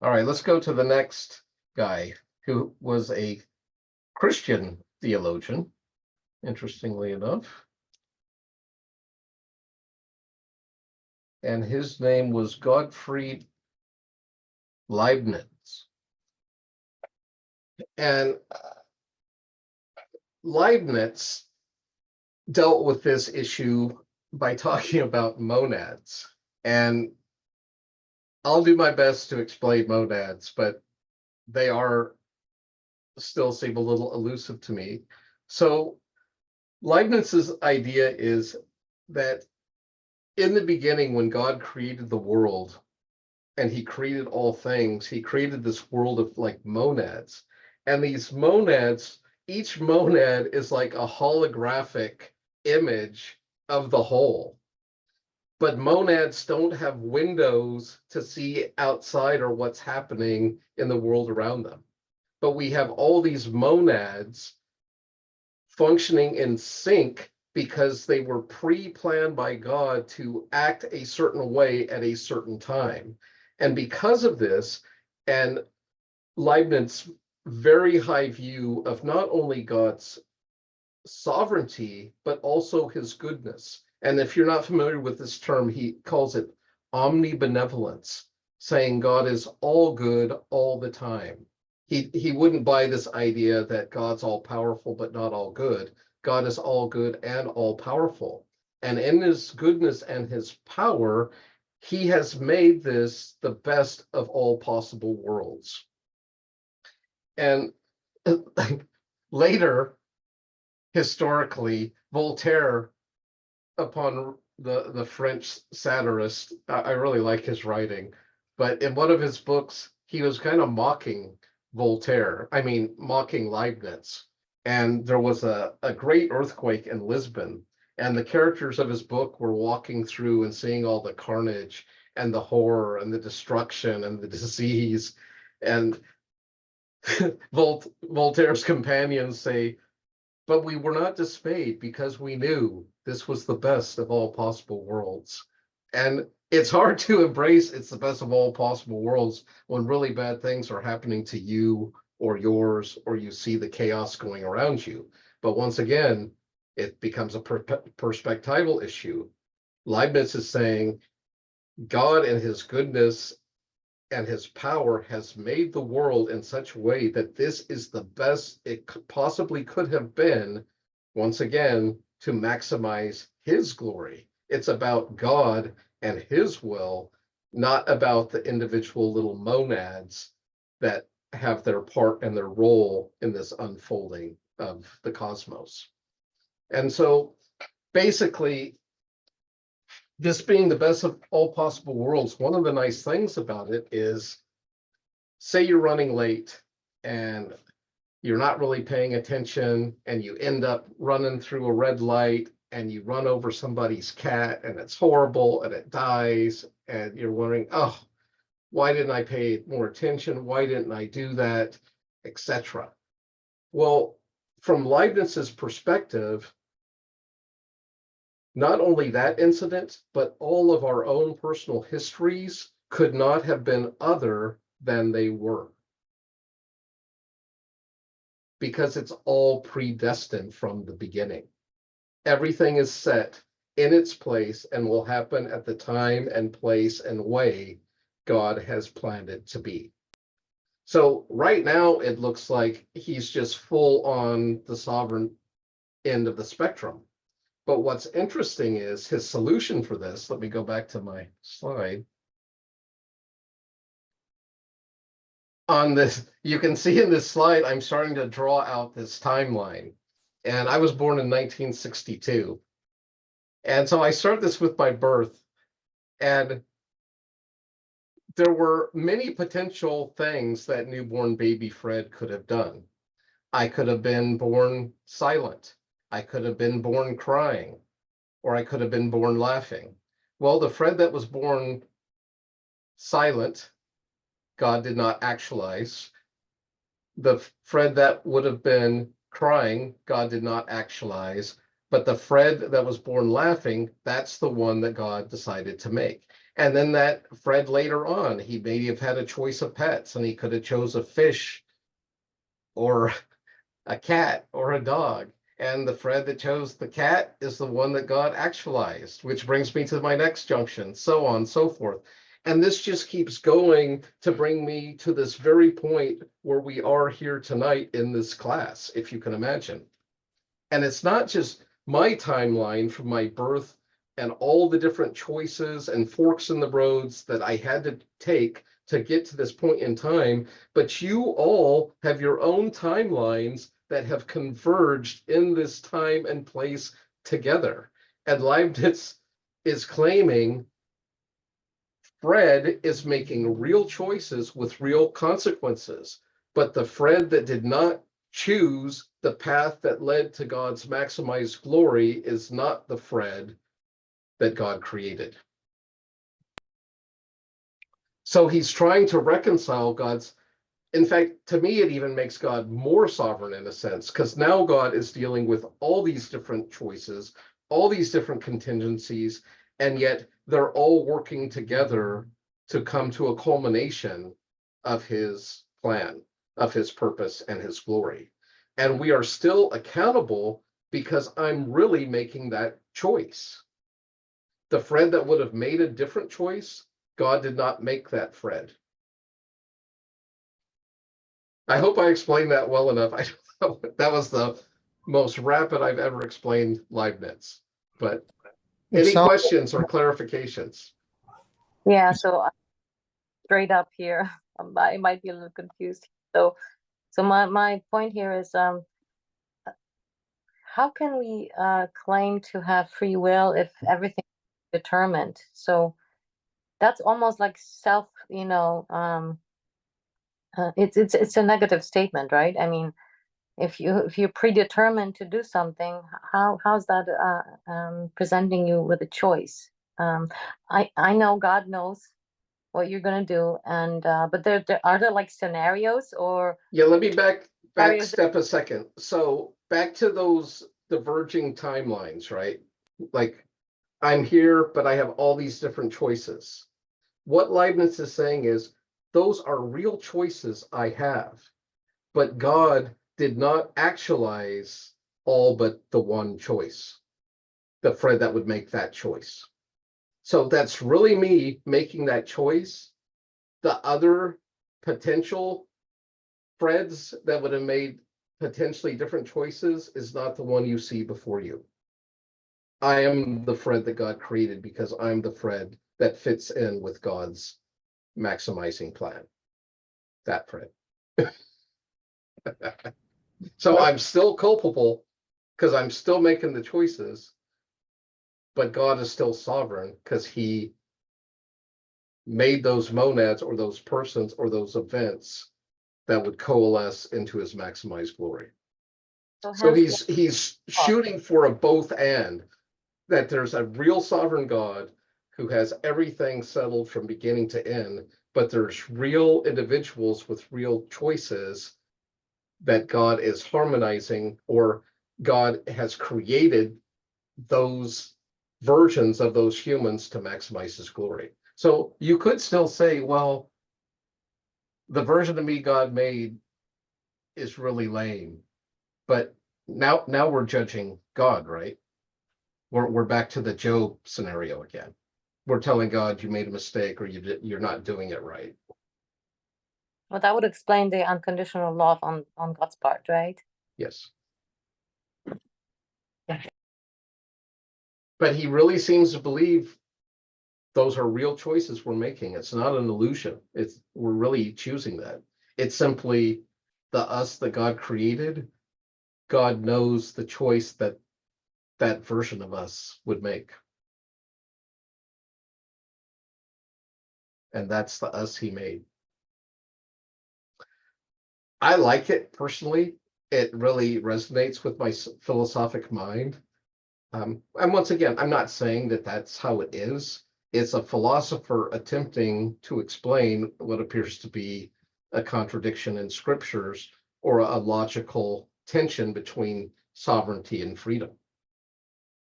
All right, let's go to the next guy who was a Christian theologian, interestingly enough. And his name was Gottfried Leibniz. And Leibniz dealt with this issue by talking about monads. And I'll do my best to explain monads, but they still seem a little elusive to me. So Leibniz's idea is that in the beginning, when God created the world and he created all things, he created this world of like monads. And these monads, each monad is like a holographic image of the whole. But monads don't have windows to see outside or what's happening in the world around them. But we have all these monads functioning in sync because they were pre-planned by God to act a certain way at a certain time. And because of this, and Leibniz's very high view of not only God's sovereignty, but also his goodness. And if you're not familiar with this term, he calls it omnibenevolence, saying God is all good all the time. He wouldn't buy this idea that God's all powerful but not all good. God is all good and all powerful. And in his goodness and his power, he has made this the best of all possible worlds. And later, historically, Voltaire, upon the French satirist, I really like his writing, but in one of his books, he was kind of mocking mocking Leibniz. And there was a great earthquake in Lisbon, and the characters of his book were walking through and seeing all the carnage and the horror and the destruction and the disease. And Voltaire's companions say, but we were not dismayed because we knew this was the best of all possible worlds. And it's hard to embrace it's the best of all possible worlds when really bad things are happening to you or yours, or you see the chaos going around you. But once again, it becomes a perspectival issue. Leibniz is saying God in his goodness and his power has made the world in such a way that this is the best it possibly could have been, once again, to maximize his glory. It's about God and his will, not about the individual little monads that have their part and their role in this unfolding of the cosmos. And so basically, this being the best of all possible worlds, one of the nice things about it is, say you're running late and you're not really paying attention and you end up running through a red light and you run over somebody's cat and it's horrible and it dies and you're wondering, oh, why didn't I pay more attention? Why didn't I do that, etc. Well, from Leibniz's perspective, not only that incident, but all of our own personal histories could not have been other than they were. Because it's all predestined from the beginning. Everything is set in its place and will happen at the time and place and way God has planned it to be. So right now, it looks like he's just full on the sovereign end of the spectrum. But what's interesting is his solution for this. Let me go back to my slide. On this, you can see in this slide, I'm starting to draw out this timeline. And I was born in 1962. And so I start this with my birth. And there were many potential things that newborn baby Fred could have done. I could have been born silent. I could have been born crying, or I could have been born laughing. Well, the Fred that was born silent, God did not actualize. The Fred that would have been crying, God did not actualize. But the Fred that was born laughing, that's the one that God decided to make. And then that Fred later on, he maybe have had a choice of pets, and he could have chose a fish or a cat or a dog. And the Fred that chose the cat is the one that God actualized, which brings me to my next junction, so on and so forth. And this just keeps going to bring me to this very point where we are here tonight in this class, if you can imagine. And it's not just my timeline from my birth and all the different choices and forks in the roads that I had to take to get to this point in time, but you all have your own timelines that have converged in this time and place together. And Leibniz is claiming Fred is making real choices with real consequences, but the Fred that did not choose the path that led to God's maximized glory is not the Fred that God created. So he's trying to reconcile God's, in fact, to me, it even makes God more sovereign in a sense, because now God is dealing with all these different choices, all these different contingencies, and yet they're all working together to come to a culmination of his plan, of his purpose and his glory. And we are still accountable because I'm really making that choice. The Fred that would have made a different choice, God did not make that Fred. I hope I explained that well enough. That was the most rapid I've ever explained Leibniz. But any questions or clarifications? Yeah, so straight up here, I might be a little confused. So my point here is, how can we claim to have free will if everything is determined? So that's almost like self, it's a negative statement, right? I mean, if you're predetermined to do something, how's that presenting you with a choice? I know God knows what you're gonna do, and but there are there like scenarios or Yeah, let me back step a second. So back to those diverging timelines, right? Like I'm here, but I have all these different choices. What Leibniz is saying is those are real choices I have, but God did not actualize all but the one choice, the Fred that would make that choice. So that's really me making that choice. The other potential Freds that would have made potentially different choices is not the one you see before you. I am the Fred that God created because I'm the Fred that fits in with God's maximizing plan. That Fred. So I'm still culpable because I'm still making the choices, but God is still sovereign because he made those monads or those persons or those events that would coalesce into his maximized glory. So he's shooting for a both and, that there's a real sovereign God who has everything settled from beginning to end, but there's real individuals with real choices that God is harmonizing, or God has created those versions of those humans to maximize his glory. So you could still say, well, the version of me God made is really lame, but now we're judging God, right? We're back to the Job scenario again. We're telling God you made a mistake or you're not doing it right. Well, that would explain the unconditional love on God's part, right? Yes. Yeah. But he really seems to believe those are real choices we're making. It's not an illusion. We're really choosing that. It's simply the us that God created. God knows the choice that version of us would make. And that's the us he made. I like it personally. It really resonates with my philosophic mind. And once again, I'm not saying that that's how it is. It's a philosopher attempting to explain what appears to be a contradiction in scriptures or a logical tension between sovereignty and freedom.